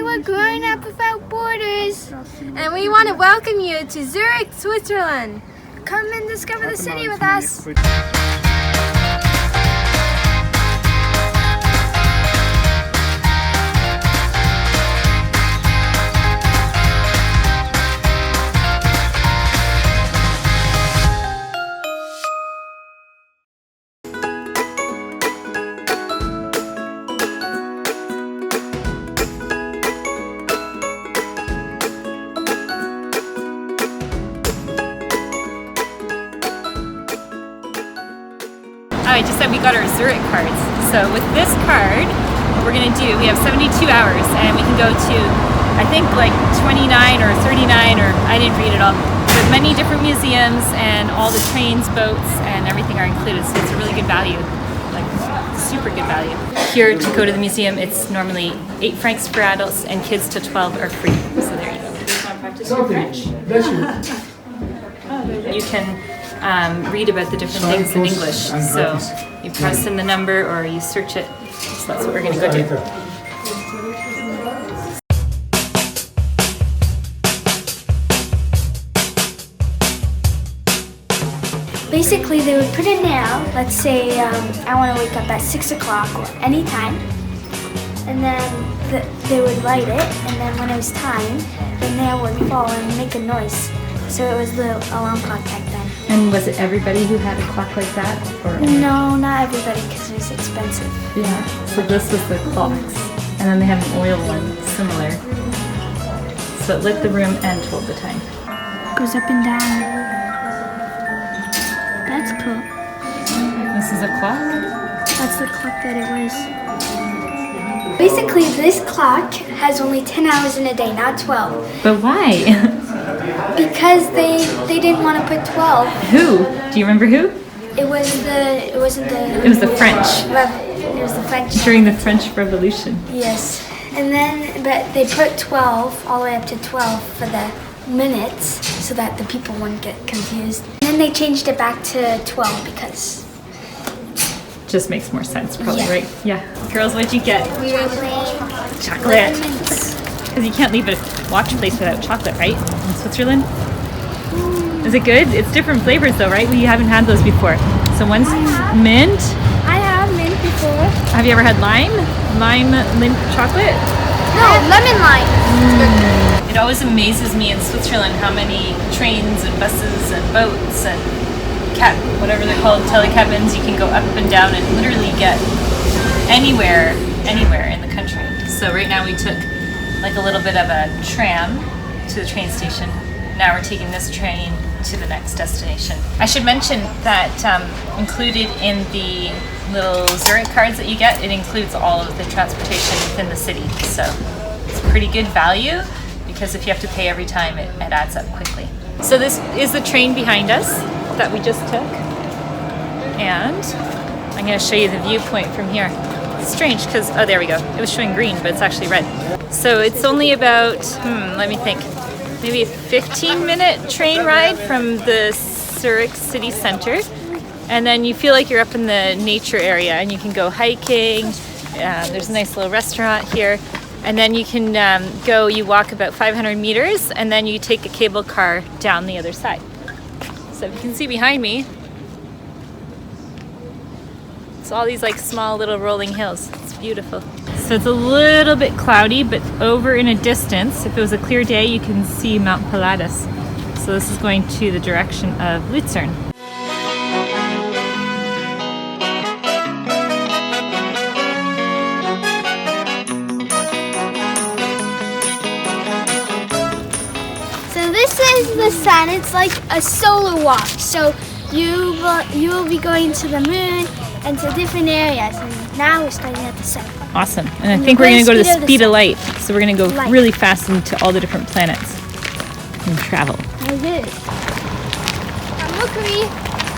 Hi, we're Growing Up Without Borders. And we want to welcome you to Zurich, Switzerland. Come and discover the city with us. I just said we got our Zurich cards. So with this card, what we're gonna do, we have 72 hours and we can go to, I think like 29 or 39, or I didn't read it all, but many different museums, and all the trains, boats, and everything are included. So it's a really good value, like super good value. Here to go to the museum, it's normally 8 francs for adults, and kids to 12 are free. So there you go. You just wanna practice your French? You can read about the different things in English. So you press in the number or you search it. So that's what we're going to go do. Basically, they would put a nail. Let's say I want to wake up at 6 o'clock or any time. And then they would light it. And then when it was time, the nail would fall and make a noise. So it was the alarm clock back then. And was it everybody who had a clock like that? Or? No, not everybody, because it was expensive. Yeah, so this was the clocks. And then they had an oil one, similar. So it lit the room and told the time. Goes up and down. That's cool. This is a clock? That's the clock that it was. Basically, this clock has only 10 hours in a day, not 12. But why? Because they didn't want to put 12. Who? Do you remember who? It was the French. It was the French. During the French Revolution. Yes. And then, but they put 12, all the way up to 12 for the minutes, so that the people wouldn't get confused. And then they changed it back to 12 because... Just makes more sense, probably, Yeah. right? Yeah. Girls, what'd you get? Chocolate. Because you can't leave a watch place without chocolate, right? In Switzerland? Is it good? It's different flavors though, right? We haven't had those before. So one's mint. I have mint before. Have you ever had lime? Lime Lindt chocolate? No, lemon lime. It always amazes me in Switzerland how many trains and buses and boats and whatever they're called, telecabins, you can go up and down and literally get anywhere in the country. So right now we took like a little bit of a tram to the train station. Now we're taking this train to the next destination. I should mention that included in the little Zurich cards that you get, it includes all of the transportation within the city. So it's pretty good value, because if you have to pay every time, it adds up quickly. So this is the train behind us that we just took. And I'm going to show you the viewpoint from here. It's strange because, oh, there we go. It was showing green, but it's actually red. So it's only about, let me think, maybe a 15-minute train ride from the Zurich city center. And then you feel like you're up in the nature area and you can go hiking. There's a nice little restaurant here. And then you can you walk about 500 meters and then you take a cable car down the other side. So if you can see behind me, it's all these like small little rolling hills. It's beautiful. So it's a little bit cloudy, but over in a distance, if it was a clear day, you can see Mount Pilatus. So this is going to the direction of Luzern. This is the sun. It's like a solar walk. So you will be going to the moon and to different areas. And now we're starting at the sun. Awesome. And I think we're going to go to the speed of light. So we're going to go really fast into all the different planets and travel. I did. Mercury.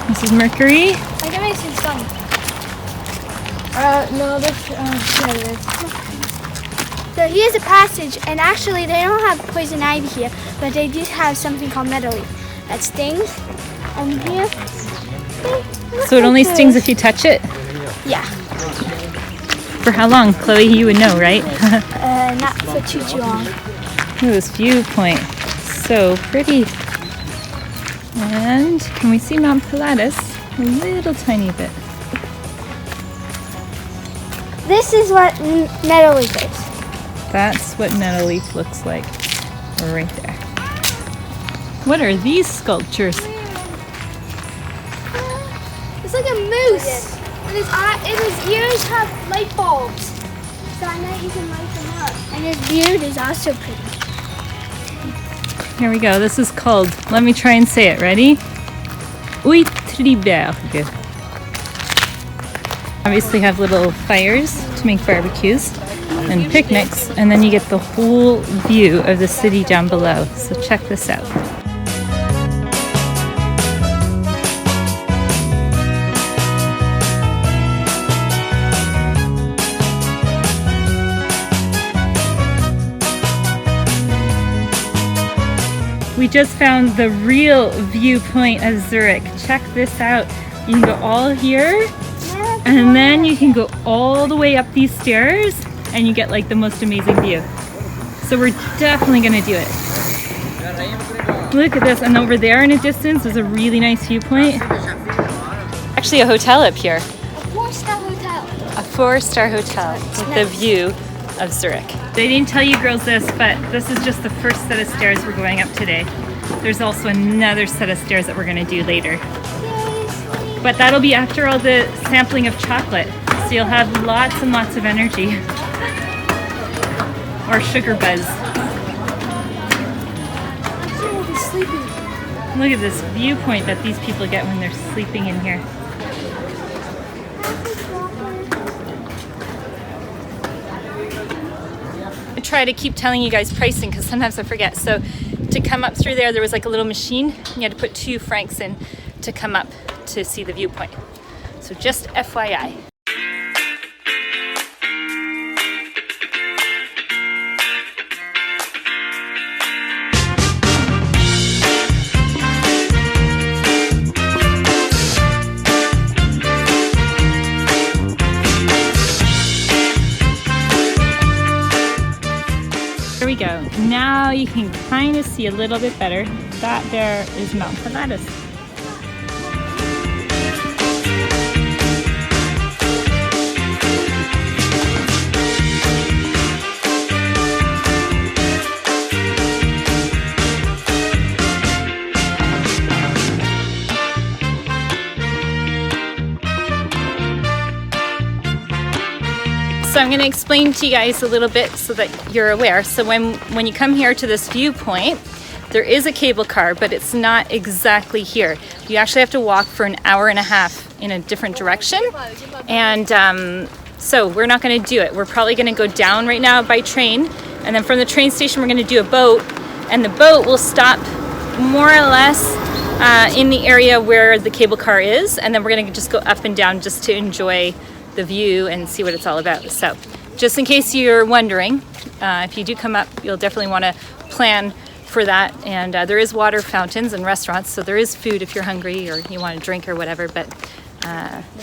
This is Mercury. I can make some sun. No, that's So here's a passage, and actually they don't have poison ivy here, but they do have something called meadow leaf that stings. And here, so it only stings if you touch it? Yeah. For how long, Chloe? You would know, right? and not for too long. Look at this viewpoint. So pretty. And can we see Mount Pilatus? A little tiny bit. This is what Netherleaf is. That's what Netherleaf looks like. Right there. What are these sculptures? It's like a moose. And his ears have light bulbs. So at night you can light them up. And his beard is also pretty. Here we go. This is called, let me try and say it. Ready? Uitriberg. Obviously have little fires to make barbecues and picnics, and then you get the whole view of the city down below. So check this out. We just found the real viewpoint of Zurich. Check this out. You can go all here, and then you can go all the way up these stairs, and you get like the most amazing view. So we're definitely gonna do it. Look at this, and over there in a distance is a really nice viewpoint. Actually a hotel up here. A 4-star hotel. A 4-star hotel with the view of Zurich. They didn't tell you girls this, but this is just the first set of stairs we're going up today. There's also another set of stairs that we're gonna do later. But that'll be after all the sampling of chocolate. So you'll have lots and lots of energy. Or sugar buzz. Look at this viewpoint that these people get when they're sleeping in here. I try to keep telling you guys pricing because sometimes I forget. So to come up through there was like a little machine. You had to put 2 francs in to come up to see the viewpoint. So just FYI. Here we go. Now you can kind of see a little bit better. That there is Mount Pilatus. So I'm going to explain to you guys a little bit so that you're aware. So when you come here to this viewpoint, there is a cable car, but it's not exactly here. You actually have to walk for an hour and a half in a different direction. And so we're not going to do it. We're probably going to go down right now by train. And then from the train station, we're going to do a boat. And the boat will stop more or less in the area where the cable car is. And then we're going to just go up and down just to enjoy the view and see what it's all about. So just in case you're wondering, if you do come up, you'll definitely want to plan for that. And there is water fountains and restaurants, so there is food if you're hungry or you want to drink or whatever, but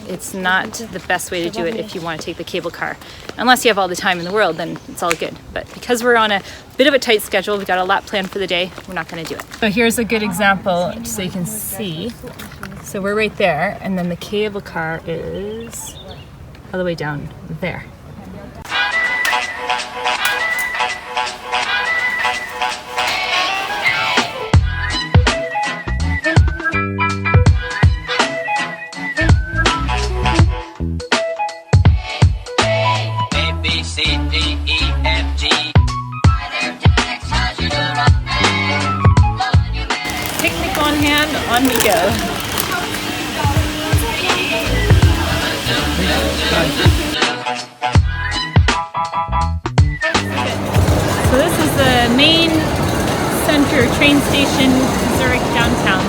it's not the best way to do it if you want to take the cable car. Unless you have all the time in the world, then it's all good. But because we're on a bit of a tight schedule, we've got a lot planned for the day, we're not going to do it. So here's a good example so you can see. So we're right there, and then the cable car is all the way down there. Picnic on hand, on we go. So this is the main center train station, Zurich downtown.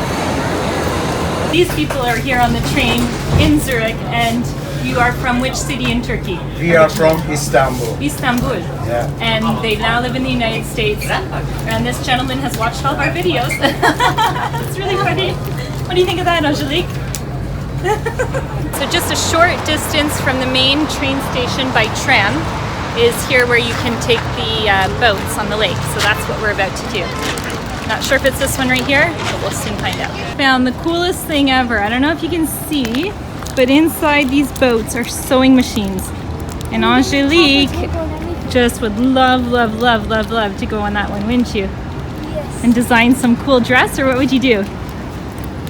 These people are here on the train in Zurich, and you are from which city in Turkey? We are from Istanbul. Istanbul. Yeah. And they now live in the United States. And this gentleman has watched all of our videos. It's really funny. What do you think of that, Angelique? So just a short distance from the main train station by tram is here where you can take the boats on the lake. So that's what we're about to do. Not sure if it's this one right here, but we'll soon find out. Found the coolest thing ever. I don't know if you can see, but inside these boats are sewing machines. And Angelique just would love, love, love, love, love to go on that one, wouldn't you? Yes. And design some cool dress, or what would you do?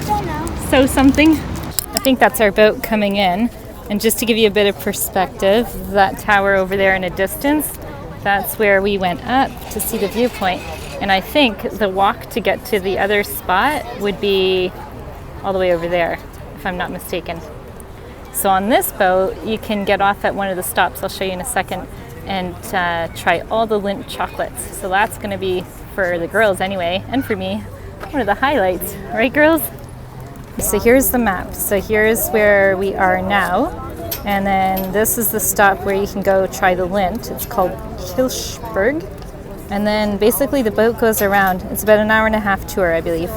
Don't know. Sew something? I think that's our boat coming in. And just to give you a bit of perspective, that tower over there in a distance, that's where we went up to see the viewpoint. And I think the walk to get to the other spot would be all the way over there, if I'm not mistaken. So on this boat, you can get off at one of the stops, I'll show you in a second, and try all the Lindt chocolates. So that's going to be, for the girls anyway, and for me, one of the highlights. Right, girls? So here's the map. So here's where we are now. And then this is the stop where you can go try the Lindt. It's called Kirchberg. And then basically the boat goes around. It's about an hour and a half tour, I believe.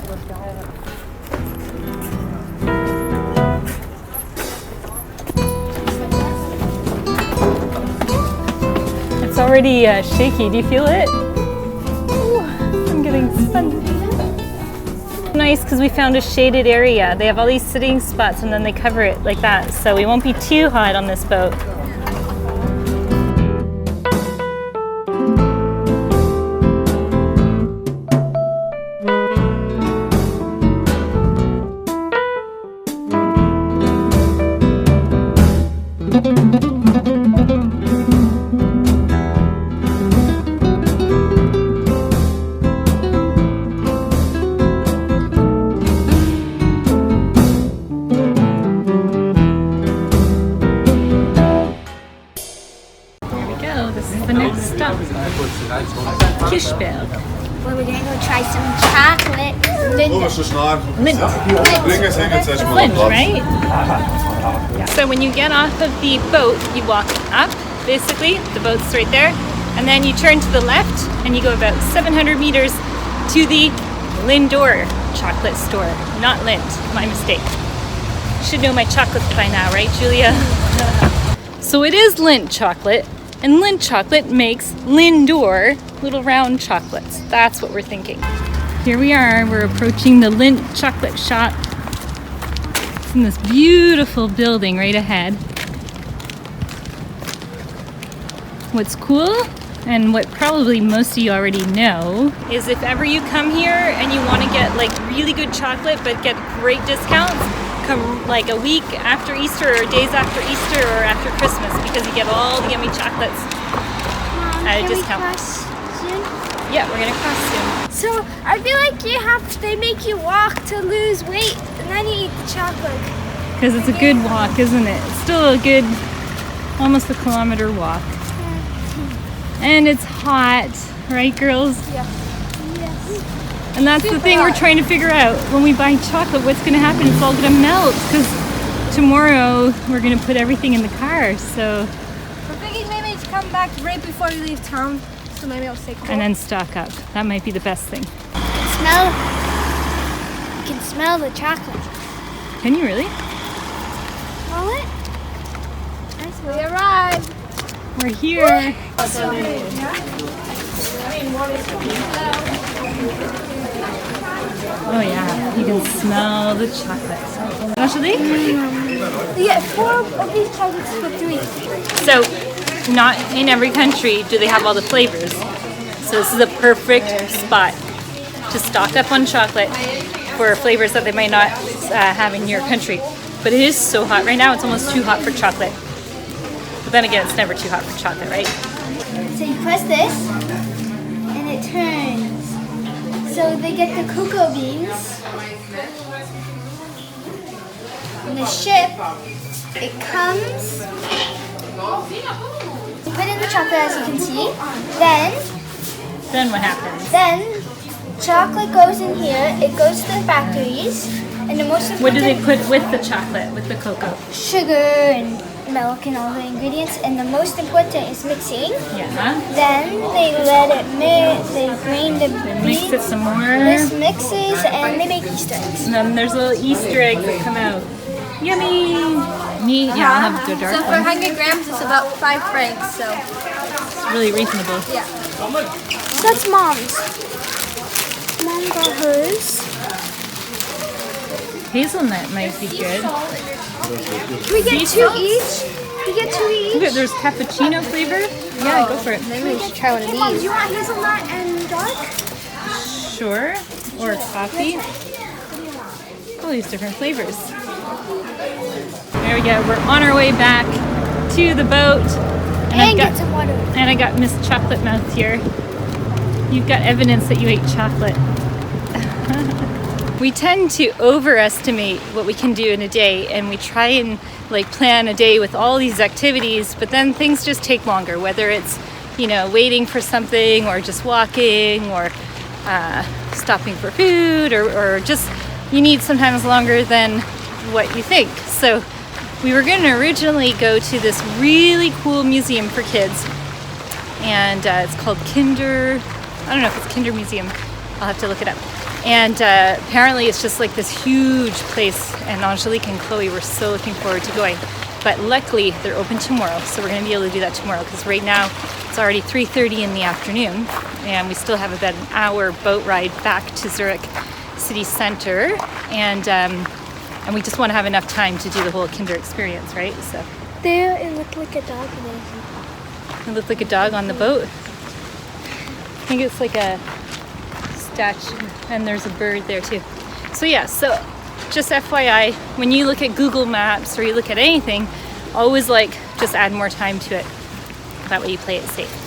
It's already shaky. Do you feel it? Ooh, I'm getting spun. Nice because we found a shaded area. They have all these sitting spots and then they cover it like that. So we won't be too hot on this boat. Kirchberg. Well, we're gonna go try some chocolate. Lindt. Lindt, right? Yeah. So when you get off of the boat, you walk up, basically, the boat's right there, and then you turn to the left and you go about 700 meters to the Lindor chocolate store. Not Lindt, my mistake. Should know my chocolates by now, right, Julia? So it is Lindt chocolate. And Lindt chocolate makes Lindor little round chocolates. That's what we're thinking. Here we are, we're approaching the Lindt chocolate shop. It's in this beautiful building right ahead. What's cool, and what probably most of you already know, is if ever you come here and you want to get like really good chocolate but get great discounts, come like a week after Easter or days after Easter or after Christmas, because you get all the yummy chocolates at a discount. We cross soon? Yeah, we're gonna cross soon. So I feel like they make you walk to lose weight and then you eat the chocolate. Because it's a good walk, isn't it? It's still a good, almost a kilometer walk. And it's hot, right girls? Yeah. Yes. And that's the thing we're trying to figure out. When we buy chocolate, what's gonna happen? It's all gonna melt, because tomorrow we're gonna put everything in the car, so. We're thinking maybe to come back right before we leave town, so maybe I'll stay cool. And then stock up. That might be the best thing. You can smell the chocolate. Can you really? Smell it? I smell We it. arrived. We're here. Oh yeah, you can smell the chocolate. Angelique? You get 4 of these chocolates for 3. So, not in every country do they have all the flavors. So this is a perfect spot to stock up on chocolate for flavors that they might not have in your country. But it is so hot right now, it's almost too hot for chocolate. But then again, it's never too hot for chocolate, right? So you press this, and it turns. So they get the cocoa beans. And the ship, it comes. You put in the chocolate, as you can see. Then what happens? Then chocolate goes in here. It goes to the factories, and the most important. What do they put with the chocolate, with the cocoa? Sugar and milk and all the ingredients, and the most important is mixing. Yeah. Then they let it mix. They grind the Mix beans. it some more. This mixes, and they make Easter eggs. And then there's little Easter eggs that come out. Yummy! Me, yeah, I'll have the dark So for one. 100 grams, it's about 5 francs. So really reasonable. Yeah. That's Mom's. Mom got hers. Hazelnut might be good. Can we get two each? Can we get two each? Look, there's cappuccino flavor. Yeah, go for it. Maybe we should try one of Hey, Mom, do these. you want hazelnut and dark? Sure. Or coffee. All these different flavors. There we go. We're on our way back to the boat. And get some water. And I got Miss Chocolate Mouth here. You've got evidence that you ate chocolate. We tend to overestimate what we can do in a day, and we try and like plan a day with all these activities, but then things just take longer, whether it's, you know, waiting for something or just walking or stopping for food or just you need sometimes longer than what you think. So we were going to originally go to this really cool museum for kids, and it's called I don't know if it's Kinder Museum. I'll have to look it up. And apparently it's just like this huge place, and Angelique and Chloe were so looking forward to going. But luckily they're open tomorrow, so we're going to be able to do that tomorrow, because right now it's already 3:30 in the afternoon and we still have about an hour boat ride back to Zurich city center, and we just want to have enough time to do the whole Kinder experience, right? So There, it looked like a dog. it looked like a dog on the boat. I think it's like a statue, and there's a bird there too. So yeah, so just FYI, when you look at Google Maps or you look at anything, always like just add more time to it. That way you play it safe.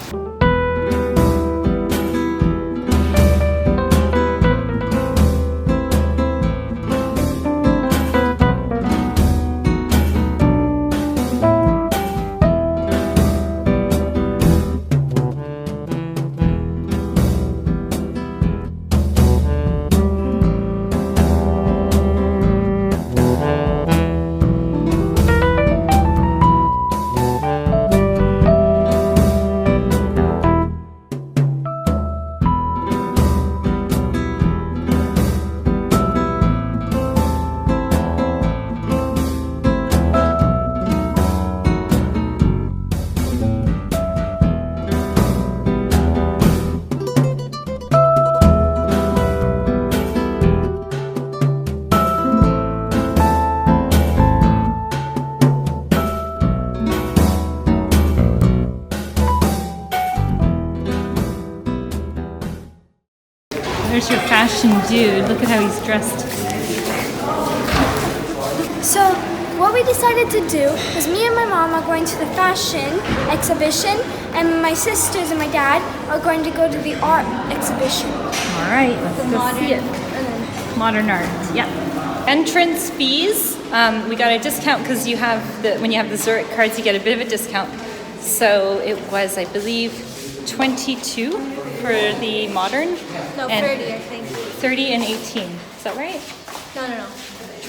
There's your fashion dude. Look at how he's dressed. So what we decided to do was me and my mom are going to the fashion exhibition, and my sisters and my dad are going to go to the art exhibition. All right, let's go see it. Modern art, yeah. Entrance fees, we got a discount because you have when you have the Zurich cards, you get a bit of a discount. So it was, I believe, 22 for the modern. No, and 30, I think. 30 and 18, is that right? No.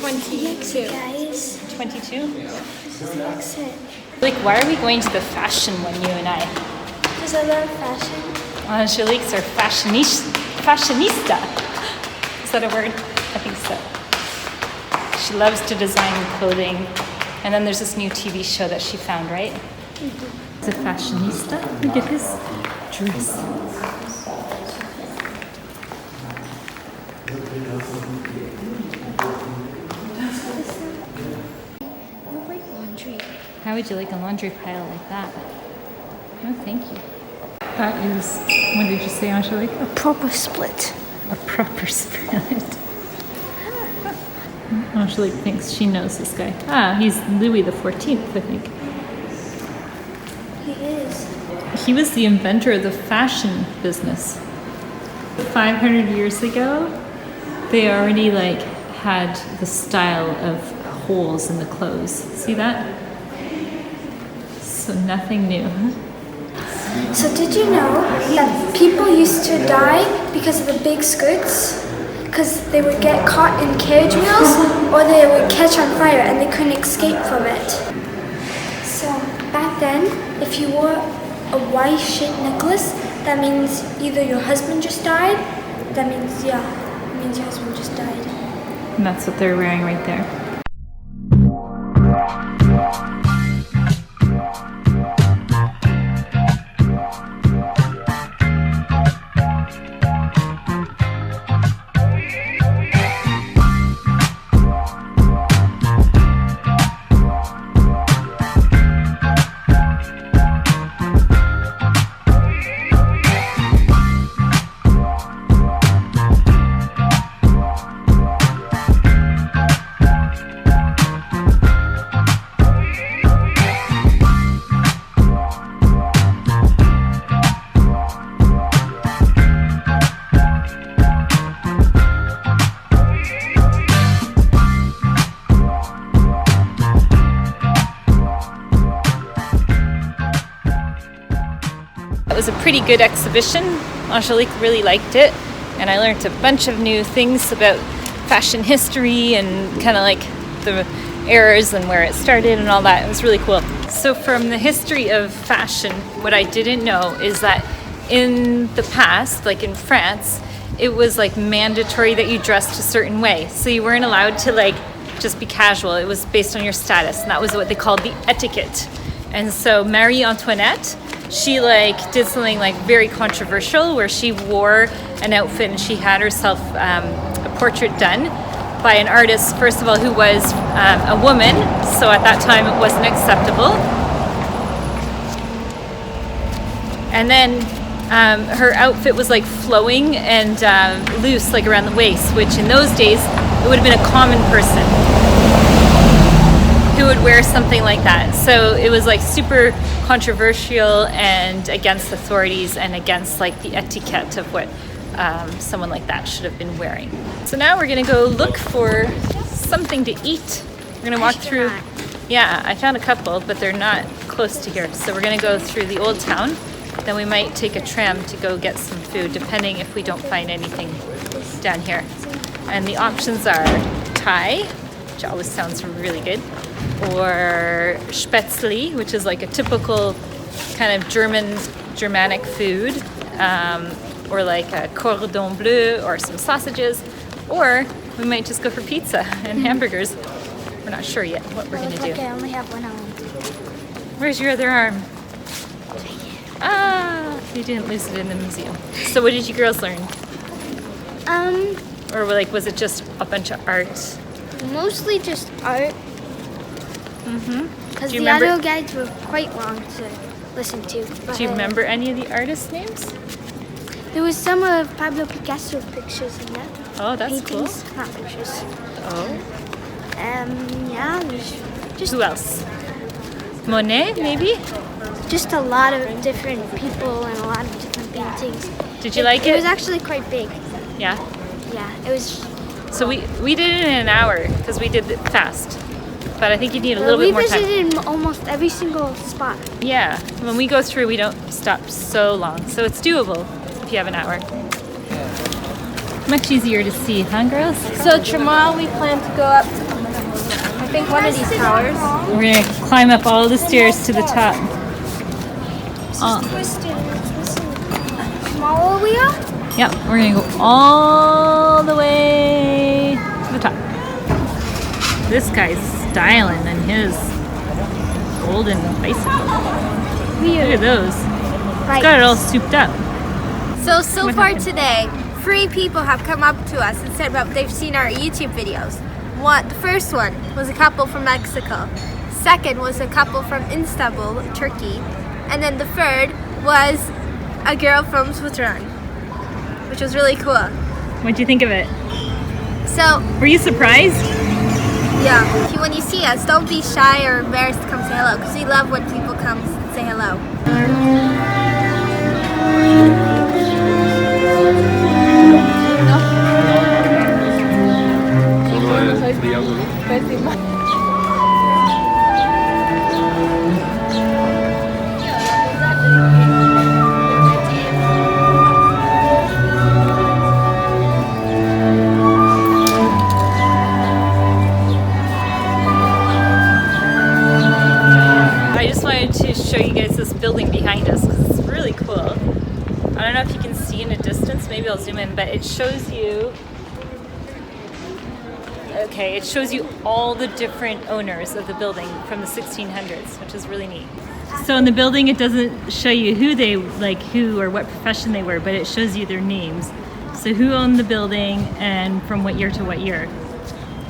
22. Guys, 22? this is the exit. Like, why are we going to the fashion one, you and I? Because I love fashion. Angelique's our fashionista. Is that a word? I think so. She loves to design clothing. And then there's this new TV show that she found, right? Mm-hmm. It's a fashionista. Look at his dress. How would you like a laundry pile like that? No, thank you. That is, what did you say, Angelique? A proper split. A proper split. Angelique thinks she knows this guy. Ah, he's Louis the 14th, I think. He is. He was the inventor of the fashion business. 500 years ago, they already like had the style of holes in the clothes. See that? So nothing new. So did you know that people used to die because of the big skirts? Because they would get caught in carriage wheels, or they would catch on fire and they couldn't escape from it. So back then, if you wore a Y-shaped necklace, that means either your husband just died, that means, yeah, it means your husband just died. And that's what they're wearing right there. pretty good exhibition. Angelique really liked it, and I learned a bunch of new things about fashion history and kind of like the eras and where it started and all that. It was really cool. So from the history of fashion, what I didn't know is that in the past, like in France, it was like mandatory that you dressed a certain way. So you weren't allowed to like just be casual. It was based on your status, and that was what they called the etiquette. And so Marie Antoinette, she like did something like very controversial where she wore an outfit and she had herself a portrait done by an artist, first of all, who was a woman. So at that time it wasn't acceptable. And then her outfit was like flowing and loose, like around the waist, which in those days it would have been a common person who would wear something like that. So it was like super controversial and against authorities and against like the etiquette of what someone like that should have been wearing. So now we're gonna go look for something to eat. We're gonna walk through. Yeah, I found a couple, but they're not close to here. So we're gonna go through the old town. Then we might take a tram to go get some food, depending if we don't find anything down here. And the options are Thai, which always sounds really good, or Spätzle, which is like a typical kind of Germanic food, or like a cordon bleu or some sausages, or we might just go for pizza and hamburgers. We're not sure yet what we're gonna do. Okay, I only have one arm. Where's your other arm? Ah, you didn't lose it in the museum. So what did you girls learn? Or like, was it just a bunch of art? Mostly just art. Because the audio guides were quite long to listen to. Do you remember any of the artists' names? There was some of Pablo Picasso pictures in there. Oh, that's Paintings, cool. not pictures. Oh. Yeah, there's just Who else? Monet, maybe? just a lot of different people and a lot of different paintings. Did you like it? It was actually quite big. Yeah. Yeah, it was. So we did it in an hour because we did it fast. But I think you need a little bit more time. We visited almost every single spot. Yeah. When we go through, we don't stop so long. So it's doable if you have an hour. Much easier to see, huh, girls? So tomorrow we plan to go up, I think, one of these towers. We're going to climb up all the stairs to the top. Smaller we are? Yep, we're going to go all the way to the top. This guy's styling on his golden bicycle. Look at those. It's got it all souped up. So far today, 3 people have come up to us and said that they've seen our YouTube videos. The first one was a couple from Mexico. Second was a couple from Istanbul, Turkey. And then the third was a girl from Switzerland, which was really cool. What'd you think of it? So, Were you surprised? yeah, when you see us, don't be shy or embarrassed to come say hello, because we love when people come and say hello. I just wanted to show you guys this building behind us because it's really cool. I don't know if you can see in a distance, maybe I'll zoom in, but it shows you, okay, it shows you all the different owners of the building from the 1600s, which is really neat. So in the building, it doesn't show you who or what profession they were, but it shows you their names. So who owned the building and from what year to what year.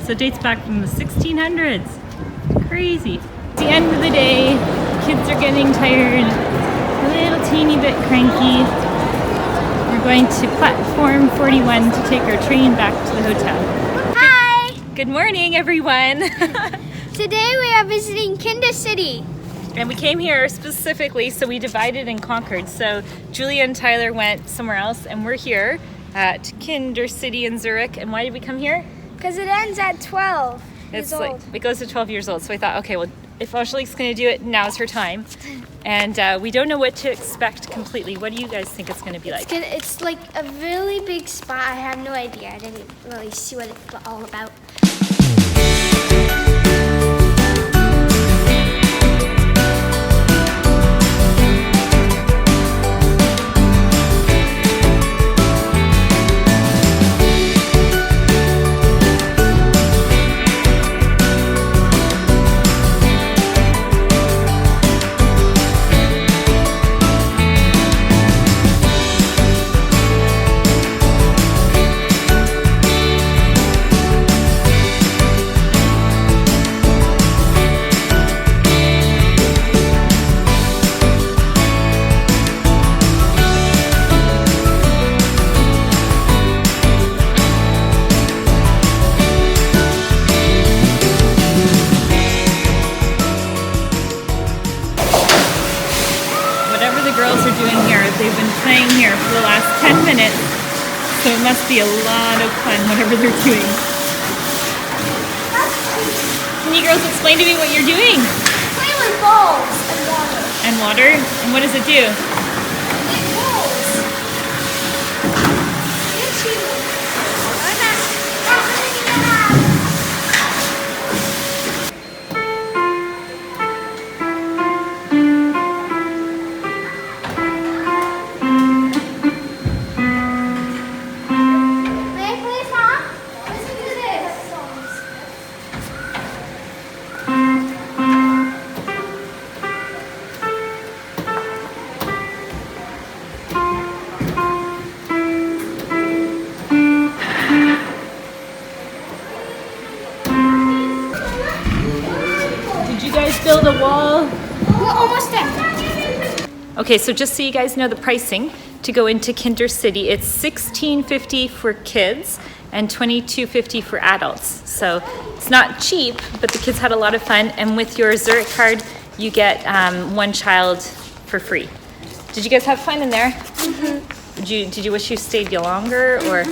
So it dates back from the 1600s. Crazy. At the end of the day, kids are getting tired, a little teeny bit cranky. We're going to platform 41 to take our train back to the hotel. Hi! Good morning, everyone. Today we are visiting Kinder City. And we came here specifically, so we divided and conquered. So Julia and Tyler went somewhere else, and we're here at Kinder City in Zurich. And why did we come here? Because it ends at 12 years old. It goes to 12 years old. So we thought, okay, well, if Angelique's going to do it, now's her time. And we don't know what to expect completely. What do you guys think it's going to be like? It's like a really big spot. I have no idea. I didn't really see what it's all about. They've been playing here for the last 10 minutes, so it must be a lot of fun, whatever they're doing. Can you girls explain to me what you're doing? Play with balls and water. And water? And what does it do? It rolls. It's you. Build a wall. We're almost there. Okay, so just so you guys know the pricing to go into Kinder City, it's $16.50 for kids and $22.50 for adults. So it's not cheap, but the kids had a lot of fun. And with your Zurich card, you get one child for free. Did you guys have fun in there? Mm-hmm. Did you wish you stayed longer, or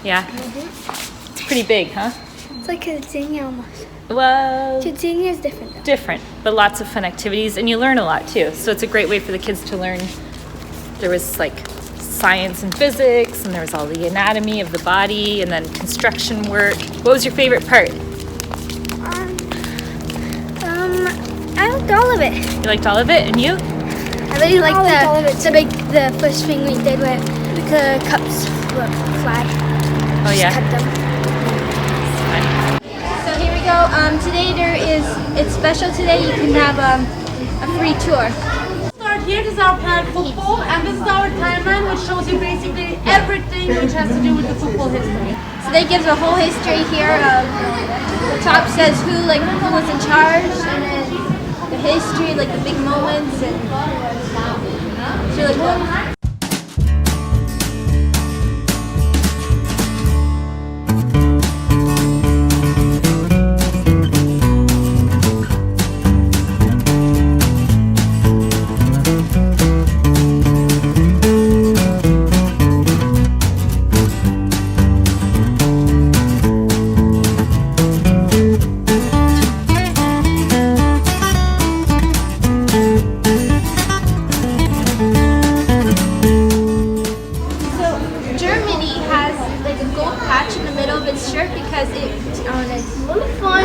yeah? Mm-hmm. It's pretty big, huh? It's like a ding almost. Well, Ding is different though. Different, but lots of fun activities, and you learn a lot too. So it's a great way for the kids to learn. There was like science and physics, and there was all the anatomy of the body, and then construction work. What was your favorite part? I liked all of it. You liked all of it, and you? I really liked the first thing we did with the cups fly. Oh yeah. Cut them. So here we go. Today it's special today. You can have a free tour. Start here. This is our planet football, and this is our timeline, which shows you basically everything which has to do with the football history. So they give a whole history here. The top says who was in charge, and then the history, like the big moments, and it's really cool.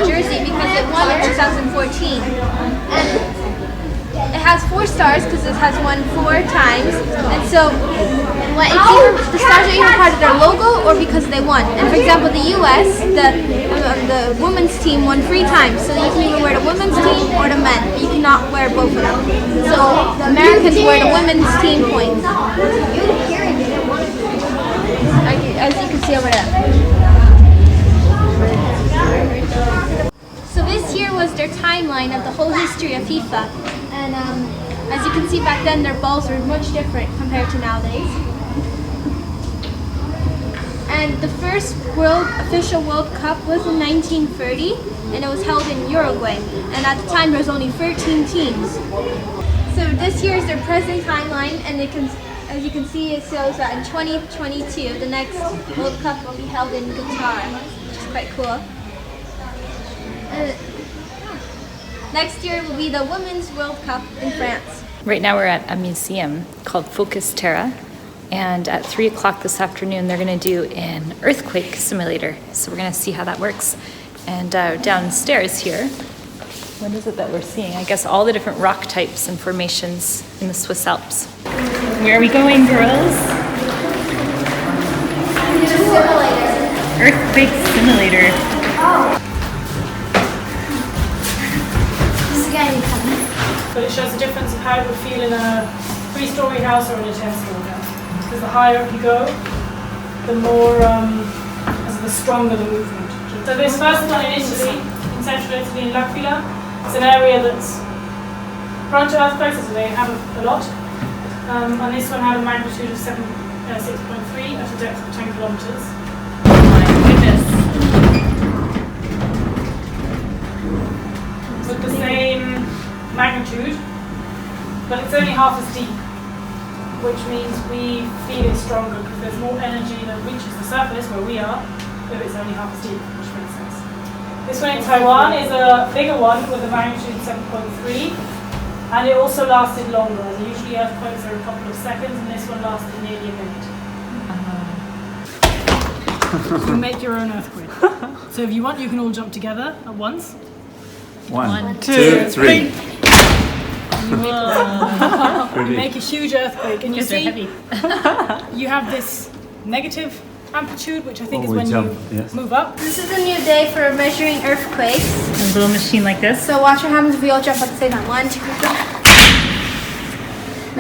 Jersey because it won in 2014, and it has 4 stars because it has won 4 times, and so it's either the stars are either part of their logo or because they won. And for example, the U.S. the women's team won 3 times, so you can either wear the women's team or the men, but you cannot wear both of them. So the Americans wear the women's team points, as you can see over there. So this here was their timeline of the whole history of FIFA, and as you can see back then their balls were much different compared to nowadays. And the first official World Cup was in 1930, and it was held in Uruguay, and at the time there was only 13 teams. So this here is their present timeline, and as you can see it shows that in 2022 the next World Cup will be held in Qatar, which is quite cool. Next year will be the Women's World Cup in France. Right now we're at a museum called Focus Terra, and at 3 o'clock this afternoon they're going to do an earthquake simulator. So we're going to see how that works. And downstairs here, what is it that we're seeing? I guess all the different rock types and formations in the Swiss Alps. Where are we going, girls? Earthquake simulator. This is going to come. But it shows the difference of how it would feel in a 3-story house or in a 10-story house. Because the higher up you go, the more, the stronger the movement. So this first one in Italy, in central Italy, in L'Aquila, it's an area that's prone to earthquakes, so they have a lot. And this one had a magnitude of 6.3 at a depth of 10 kilometers. Oh my goodness. With the same magnitude, but it's only half as deep, which means we feel it stronger because there's more energy that reaches the surface where we are if it's only half as deep, which makes sense. This one in Taiwan is a bigger one with a magnitude 7.3, and it also lasted longer. Usually earthquakes are a couple of seconds, and this one lasted nearly a minute. You make your own earthquake. So if you want, you can all jump together at once. 1, 2, 3. You make a huge earthquake, and you see you have this negative amplitude, which I think is when you move up. This is a new day for measuring earthquakes. A little machine like this. So watch what happens if we all jump at the same time. 1, 2, 3.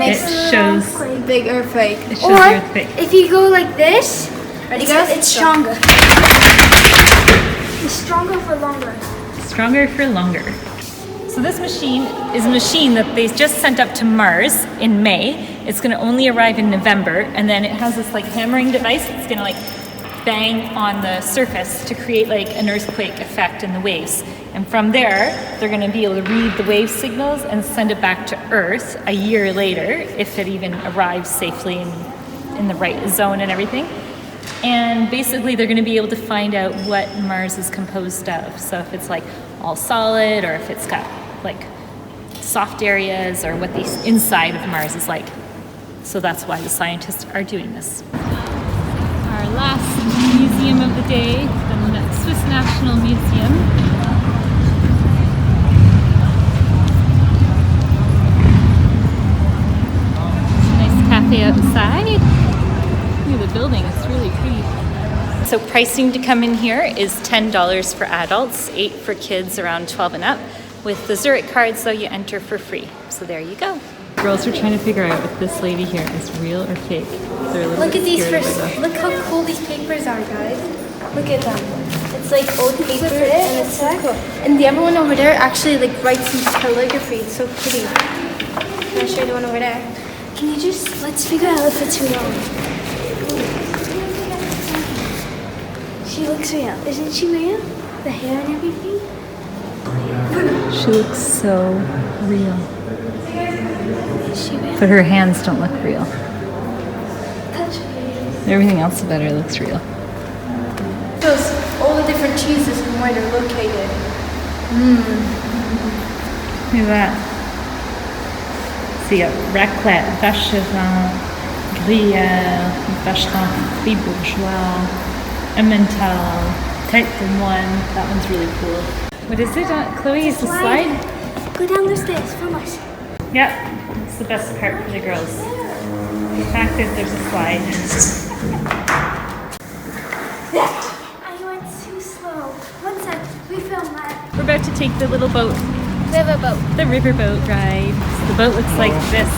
It shows A big earthquake. the Or earthquake. if you go like this, Ready, guys? it's stronger. It's stronger for longer. Stronger for longer. So this machine is a machine that they just sent up to Mars in May. It's going to only arrive in November, and then it has this like hammering device that's going to like bang on the surface to create like an earthquake effect in the waves. And from there, they're going to be able to read the wave signals and send it back to Earth a year later, if it even arrives safely in the right zone and everything. And basically they're going to be able to find out what Mars is composed of. So if it's like all solid, or if it's got like soft areas, or what the inside of Mars is like. So that's why the scientists are doing this. Our last museum of the day, the Swiss National Museum. Nice cafe outside. Look at the building, it's really pretty. So pricing to come in here is $10 for adults, 8 for kids around 12 and up. With the Zurich cards though, you enter for free. So there you go. Girls are trying to figure out if this lady here is real or fake. They're a little Look bit at these scared first. of her. Look how cool these papers are, guys. Look at them. It's like old paper, and it's so cool. And the other one over there actually like writes in calligraphy. It's so pretty. Can I show you the one over there? Can you let's figure out if it's real. She looks real. Isn't she real? The hair and everything? She looks so real. Is she real? But her hands don't look real. Touch her. Everything else about her looks real. Shows all the different cheeses and where they're located. Look at that. So you got raclette, vache au vin, gruyère, vacherin, fruits bourgeois, emmental, tête de moine. That one's really cool. What is it, Chloe? Is the slide? Go down the stairs from us. Yep, it's the best part for the girls. The fact that there's a slide. I went too slow. One sec. We filmed that. We're about to take the little boat, Riverboat. the riverboat ride. So the boat looks like this.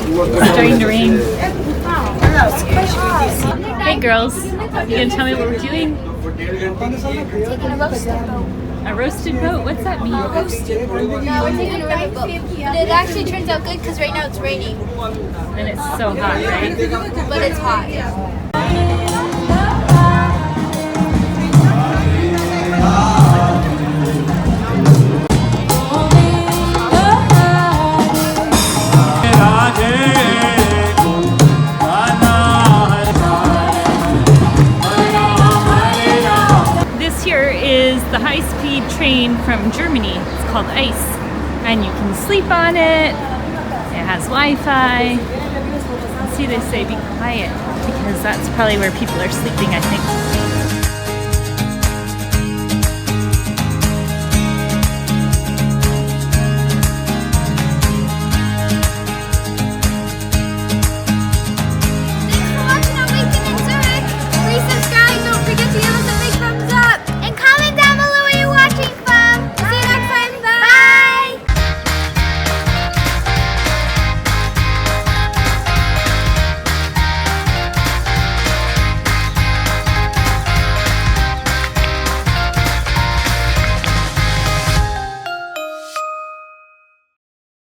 It's starting to rain. Hey girls, you gonna tell me what we're doing? Taking a roasted boat. A roasted boat? What's that mean? No, we're taking a riverboat. But it actually turns out good because right now it's raining. And it's so hot, right? But it's hot. train from Germany. It's called Ice, and you can sleep on it. It has Wi-Fi. See, they say be quiet because that's probably where people are sleeping, I think.